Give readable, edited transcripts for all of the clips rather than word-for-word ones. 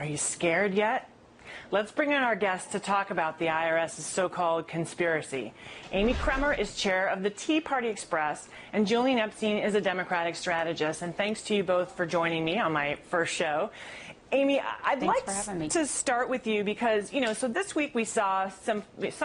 Are you scared yet? Let's bring in our guest to talk about the IRS's so-called conspiracy. Amy Kremer is chair of the Tea Party Express, and Julian Epstein is a Democratic strategist. And thanks to you both for joining me on my first show. Amy, I'd like to start with you because, so this week we saw some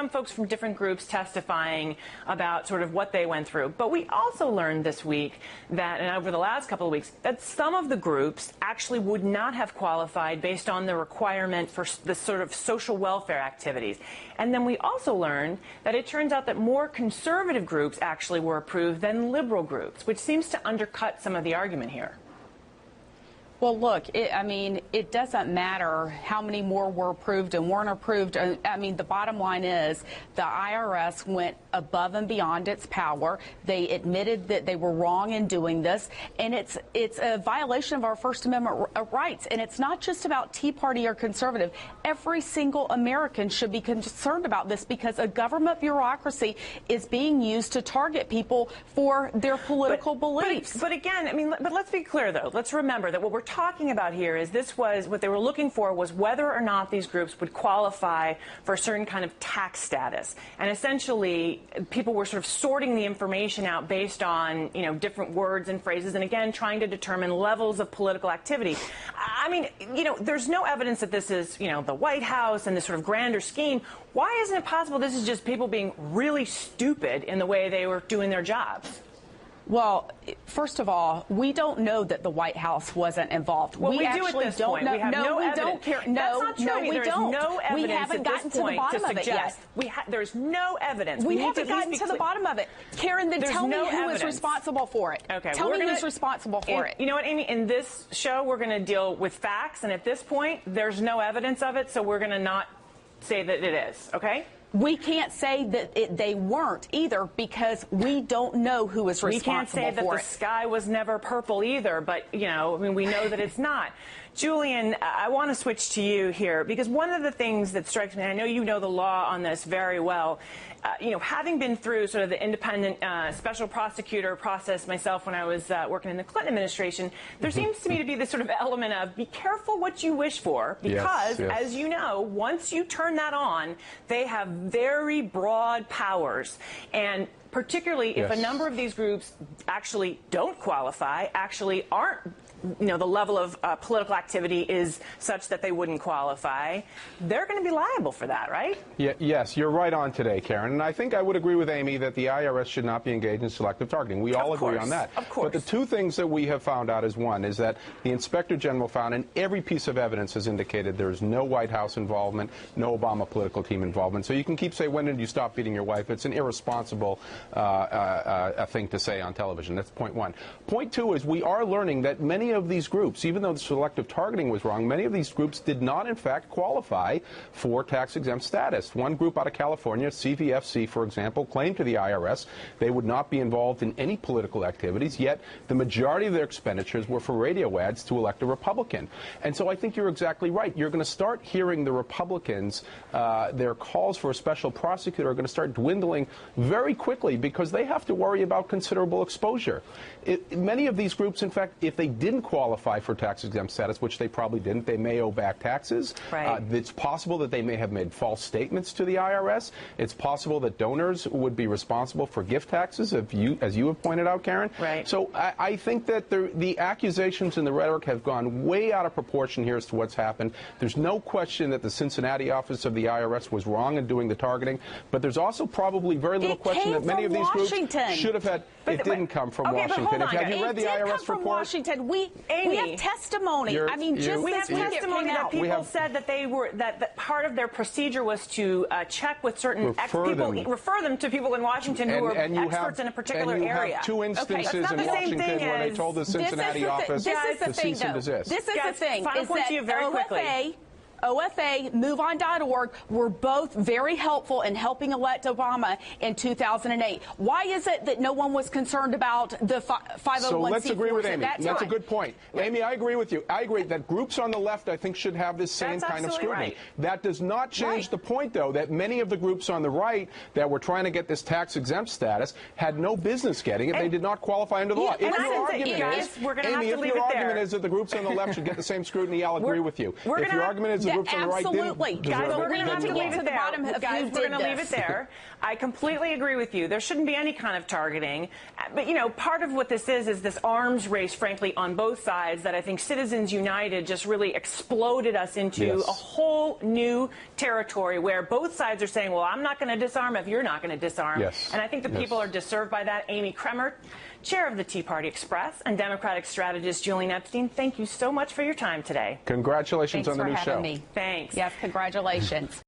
folks from different groups testifying about sort of what they went through. But we also learned this week that, and over the last couple of weeks, that some of the groups actually would not have qualified based on the requirement for the sort of social welfare activities. And then we also learned that it turns out that more conservative groups actually were approved than liberal groups, which seems to undercut some of the argument here. Well, look, it doesn't matter how many more were approved and weren't approved. The bottom line is the IRS went above and beyond its power. They admitted that they were wrong in doing this, and it's a violation of our First Amendment rights. And it's not just about Tea Party or conservative. Every single American should be concerned about this because a government bureaucracy is being used to target people for their political beliefs. But again, but let's be clear, though. Let's remember that what we're talking about here is what they were looking for was whether or not these groups would qualify for a certain kind of tax status. And essentially, people were sort of sorting the information out based on, different words and phrases, and again, trying to determine levels of political activity. There's no evidence that this is, the White House and this sort of grander scheme. Why isn't it possible this is just people being really stupid in the way they were doing their jobs? Well, first of all, we don't know that the White House wasn't involved. Well, we do at this point. We have no evidence. That's not true. We don't. No evidence we haven't gotten to the bottom of it yet. There's no evidence. We haven't gotten to the bottom of it. Karen, then tell me who is responsible for it. Okay. Tell me who's responsible for it. You know what, Amy? In this show, we're going to deal with facts, and at this point, there's no evidence of it, so we're going to not say that it is, okay? We can't say that they weren't either because we don't know who is responsible for it. We can't say that the sky was never purple either, but, we know that it's not. Julian, I want to switch to you here because one of the things that strikes me, and I know you know the law on this very well, having been through sort of the independent special prosecutor process myself when I was working in the Clinton administration, there seems to me to be this sort of element of be careful what you wish for because, as you know, once you turn that on, they have very broad powers. And particularly if a number of these groups actually don't qualify, actually aren't, the level of political activity is such that they wouldn't qualify, they're going to be liable for that, right? Yes, you're right on today, Karen. And I think I would agree with Amy that the IRS should not be engaged in selective targeting. We all agree on that. Of course. But the two things that we have found out is one, is that the Inspector General found, and every piece of evidence has indicated there is no White House involvement, no Obama political team involvement. So you can keep saying, when did you stop beating your wife? It's an irresponsible thing to say on television. That's point one. Point two is we are learning that many of these groups, even though the selective targeting was wrong, many of these groups did not, in fact, qualify for tax-exempt status. One group out of California, CVFC, for example, claimed to the IRS they would not be involved in any political activities, yet the majority of their expenditures were for radio ads to elect a Republican. And so I think you're exactly right. You're going to start hearing the Republicans, their calls for a special prosecutor are going to start dwindling very quickly because they have to worry about considerable exposure. Many of these groups, in fact, if they didn't qualify for tax-exempt status, which they probably didn't, they may owe back taxes. Right. It's possible that they may have made false statements to the IRS. It's possible that donors would be responsible for gift taxes, as you have pointed out, Karen. Right. So I think that the accusations and the rhetoric have gone way out of proportion here as to what's happened. There's no question that the Cincinnati office of the IRS was wrong in doing the targeting, but there's also probably very little question that many of these groups should have had. It didn't come from Washington. Have you read the IRS report? From Washington. We have testimony. We have testimony that people said that that part of their procedure was to check with certain refer them to people in Washington who are experts in a particular area. And you have two instances in Washington where they told the Cincinnati office to cease and desist. This is the thing. Final point to you very quickly. OFA, MoveOn.org were both very helpful in helping elect Obama in 2008. Why is it that no one was concerned about the 501c4? So let's agree with Amy. That's a time? good point. Amy, I agree with you. I agree that groups on the left, I think, should have this same That's kind of absolutely scrutiny. right. That does not change the point, though, that many of the groups on the right that were trying to get this tax-exempt status had no business getting it. They did not qualify under the law. and If I your think that, argument guys, is, we're gonna have Amy, to if leave your it there. argument is that the groups on the left should get the same scrutiny, I'll agree with you. We're If gonna your have- argument is the groups on the right Absolutely. didn't Guys, deserve we're it, going to then have to you leave are. it to the there. bottom of Guys, who we're did going to leave this. it there. I completely agree with you. There shouldn't be any kind of targeting. But, you know, part of what this is this arms race, frankly, on both sides that I think Citizens United just really exploded us into a whole new territory where both sides are saying, well, I'm not going to disarm if you're not going to disarm. Yes. And I think the people are disturbed by that. Amy Kremer, chair of the Tea Party Express, and Democratic strategist Julian Epstein, thank you so much for your time today. Congratulations Thanks on the for new having show. me. Thanks. Yes, congratulations.